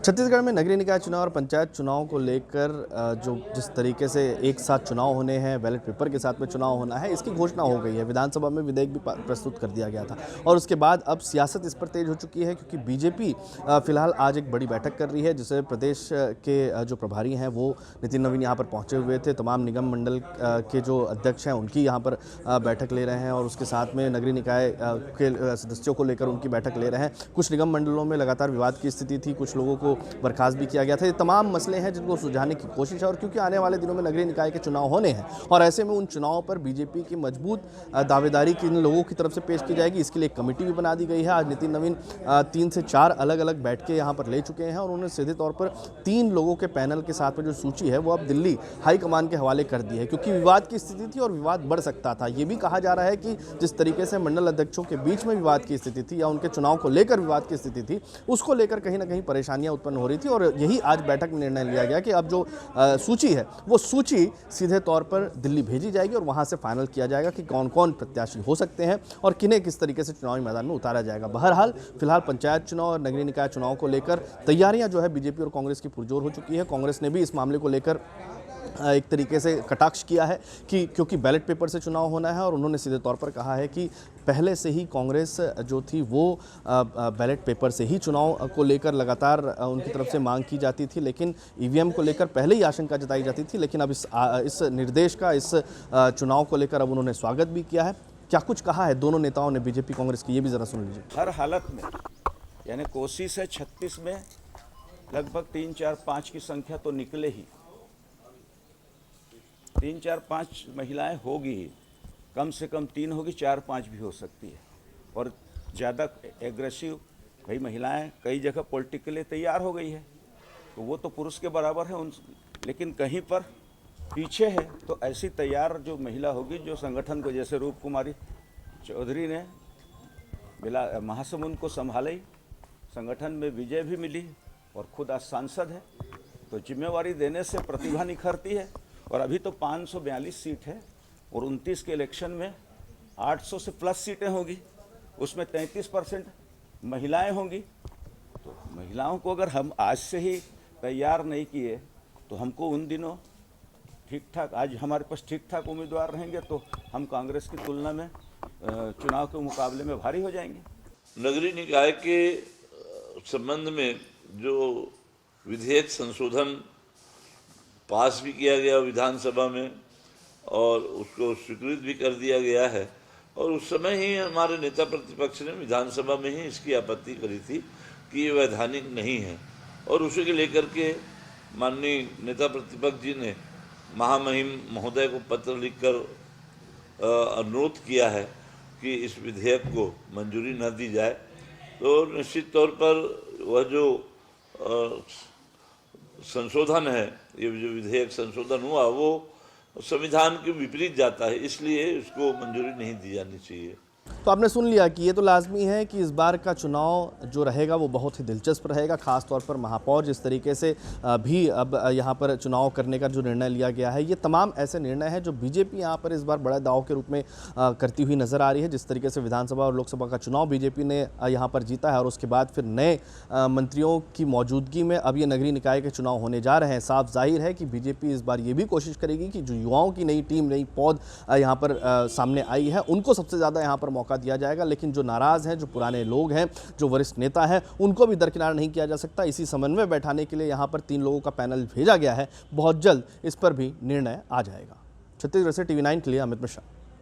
छत्तीसगढ़ में नगरीय निकाय चुनाव और पंचायत चुनाव को लेकर जो जिस तरीके से एक साथ चुनाव होने हैं, बैलेट पेपर के साथ में चुनाव होना है, इसकी घोषणा हो गई है। विधानसभा में विधेयक भी प्रस्तुत कर दिया गया था और उसके बाद अब सियासत इस पर तेज हो चुकी है, क्योंकि बीजेपी फिलहाल आज एक बड़ी बैठक कर रही है, जिसे प्रदेश के जो प्रभारी हैं वो नितिन नवीन यहाँ पर पहुँचे हुए थे। तमाम निगम मंडल के जो अध्यक्ष हैं उनकी यहाँ पर बैठक ले रहे हैं और उसके साथ में नगरीय निकाय के सदस्यों को लेकर उनकी बैठक ले रहे हैं। कुछ निगम मंडलों में लगातार विवाद की स्थिति थी, कुछ लोगों को बर्खास्त भी किया गया था। ये तमाम मसले हैं जिनको सुलझाने की कोशिश है और क्योंकि आने वाले दिनों में नगरीय निकाय के चुनाव होने हैं और ऐसे में उन चुनावों पर बीजेपी की मजबूत दावेदारी किन लोगों की तरफ से पेश की जाएगी, इसके लिए एक कमेटी भी बना दी गई है। आज नितिन नवीन 3 से 4 अलग अलग बैठकें यहाँ पर ले चुके हैं और उन्होंने सीधे तौर पर 3 लोगों के पैनल के साथ में जो सूची है वो अब दिल्ली हाईकमान के हवाले कर दी है, क्योंकि विवाद की स्थिति थी और विवाद बढ़ सकता था। ये भी कहा जा रहा है कि जिस तरीके से मंडल अध्यक्षों के बीच में विवाद की स्थिति थी या उनके चुनाव को लेकर विवाद की स्थिति थी, उसको लेकर कहीं ना कहीं परेशानियां उत्पन्न हो रही थी और यही आज बैठक में निर्णय लिया गया कि अब जो सूची है वो सूची सीधे तौर पर दिल्ली भेजी जाएगी और वहां से फाइनल किया जाएगा कि कौन कौन प्रत्याशी हो सकते हैं और किन्हें किस तरीके से चुनावी मैदान में उतारा जाएगा। बहरहाल फिलहाल पंचायत चुनाव और नगरीय निकाय चुनाव को लेकर तैयारियां जो है बीजेपी और कांग्रेस की पुरजोर हो चुकी है। कांग्रेस ने भी इस मामले को लेकर एक तरीके से कटाक्ष किया है कि क्योंकि बैलेट पेपर से चुनाव होना है और उन्होंने सीधे तौर पर कहा है कि पहले से ही कांग्रेस जो थी वो बैलेट पेपर से ही चुनाव को लेकर लगातार उनकी तरफ से मांग की जाती थी, लेकिन ईवीएम को लेकर पहले ही आशंका जताई जाती थी। लेकिन अब इस निर्देश का इस चुनाव को लेकर अब उन्होंने स्वागत भी किया है। क्या कुछ कहा है दोनों नेताओं ने बीजेपी कांग्रेस की, ये भी ज़रा सुन लीजिए। हर हालत में यानी कोसी से 36 में लगभग 3, 4, 5 की संख्या तो निकले ही, 3, 4, 5 महिलाएं होगी ही, कम से कम 3 होगी, 4, 5 भी हो सकती है। और ज़्यादा एग्रेसिव भाई महिलाएं कई जगह पॉलिटिकली तैयार हो गई है, तो वो तो पुरुष के बराबर है लेकिन कहीं पर पीछे है। तो ऐसी तैयार जो महिला होगी, जो संगठन को, जैसे रूप कुमारी चौधरी ने महासमुंद को संभाली, संगठन में विजय भी मिली और खुद आज सांसद है, तो जिम्मेवारी देने से प्रतिभा निखरती है। और अभी तो 542 सीट है और 29 के इलेक्शन में 800 से प्लस सीटें होगी, उसमें 33% महिलाएं होंगी। तो महिलाओं को अगर हम आज से ही तैयार नहीं किए तो हमको उन दिनों ठीक ठाक, आज हमारे पास ठीक ठाक उम्मीदवार रहेंगे तो हम कांग्रेस की तुलना में चुनाव के मुकाबले में भारी हो जाएंगे। नगरीय निकाय के संबंध में जो विधेयक संशोधन पास भी किया गया विधानसभा में और उसको स्वीकृत भी कर दिया गया है, और उस समय ही हमारे नेता प्रतिपक्ष ने विधानसभा में ही इसकी आपत्ति करी थी कि ये वैधानिक नहीं है, और उसी के लेकर के माननीय नेता प्रतिपक्ष जी ने महामहिम महोदय को पत्र लिखकर अनुरोध किया है कि इस विधेयक को मंजूरी न दी जाए। तो निश्चित तौर पर वह जो संशोधन है, ये जो विधेयक संशोधन हुआ वो संविधान के विपरीत जाता है, इसलिए इसको मंजूरी नहीं दी जानी चाहिए। तो आपने सुन लिया कि ये तो लाजमी है कि इस बार का चुनाव जो रहेगा वो बहुत ही दिलचस्प रहेगा, खासतौर पर महापौर जिस तरीके से भी अब यहाँ पर चुनाव करने का जो निर्णय लिया गया है, ये तमाम ऐसे निर्णय हैं जो बीजेपी यहाँ पर इस बार बड़ा दाव के रूप में करती हुई नज़र आ रही है। जिस तरीके से विधानसभा और लोकसभा का चुनाव बीजेपी ने यहाँ पर जीता है और उसके बाद फिर नए मंत्रियों की मौजूदगी में अब ये नगरीय निकाय के चुनाव होने जा रहे हैं। साफ जाहिर है कि बीजेपी इस बार ये भी कोशिश करेगी कि जो युवाओं की नई टीम, नई पौध यहाँ पर सामने आई है, उनको सबसे ज़्यादा यहाँ पर मौका दिया जाएगा। लेकिन जो नाराज हैं, जो पुराने लोग हैं, जो वरिष्ठ नेता हैं, उनको भी दरकिनार नहीं किया जा सकता। इसी समन्वय बैठाने के लिए यहाँ पर 3 लोगों का पैनल भेजा गया है। बहुत जल्द इस पर भी निर्णय आ जाएगा। छत्तीसगढ़ से TV9 के लिए अमित मिश्रा।